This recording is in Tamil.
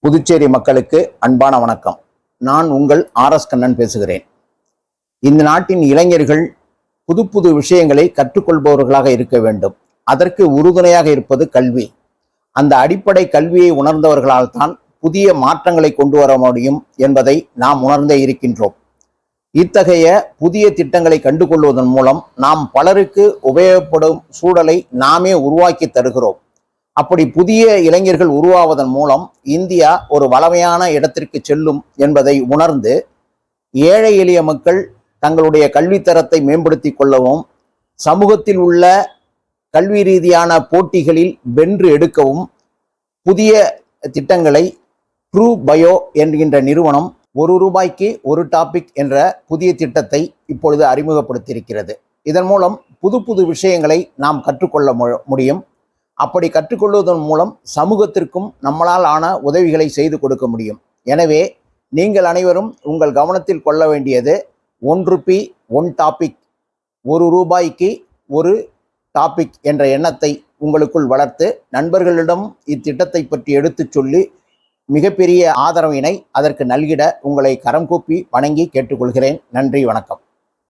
புதுச்சேரி மக்களுக்கு அன்பான வணக்கம். நான் உங்கள் RS கண்ணன் பேசுகிறேன். இந்த நாட்டின் இளைஞர்கள் புது புது விஷயங்களை கற்றுக்கொள்பவர்களாக இருக்க வேண்டும். அதற்கு உறுதுணையாக இருப்பது கல்வி. அந்த அடிப்படை கல்வியை உணர்ந்தவர்களால் தான் புதிய மாற்றங்களை கொண்டு வர முடியும் என்பதை நாம் உணர்ந்தே இருக்கின்றோம். இத்தகைய புதிய திட்டங்களை கண்டுகொள்வதன் மூலம் நாம் பலருக்கு உபயோகப்படும் சூழலை நாமே உருவாக்கி தருகிறோம். அப்படி புதிய இளைஞர்கள் உருவாவதன் மூலம் இந்தியா ஒரு வளமையான இடத்திற்கு செல்லும் என்பதை உணர்ந்து ஏழை எளிய மக்கள் தங்களுடைய கல்வித்தரத்தை மேம்படுத்தி கொள்ளவும், சமூகத்தில் உள்ள கல்வி ரீதியான போட்டிகளில் வென்று எடுக்கவும் புதிய திட்டங்களை ட்ரூ பயோ என்கின்ற நிறுவனம் ₹1 ஒரு டாபிக் என்ற புதிய திட்டத்தை இப்பொழுது அறிமுகப்படுத்தியிருக்கிறது. இதன் மூலம் புது புது விஷயங்களை நாம் கற்றுக்கொள்ள முடியும். அப்படி கற்றுக்கொள்வதன் மூலம் சமூகத்திற்கும் நம்மளால் ஆன உதவிகளை செய்து கொடுக்க முடியும். எனவே நீங்கள் அனைவரும் உங்கள் கவனத்தில் கொள்ள வேண்டியது ₹1 1 டாபிக், ₹1 ஒரு டாபிக் என்ற எண்ணத்தை உங்களுக்குள் வளர்த்து நண்பர்களிடம் இத்திட்டத்தை பற்றி எடுத்து சொல்லி மிகப்பெரிய ஆதரவினை அதற்கு நல்கிட உங்களை கரம் கூப்பி வணங்கி கேட்டுக்கொள்கிறேன். நன்றி, வணக்கம்.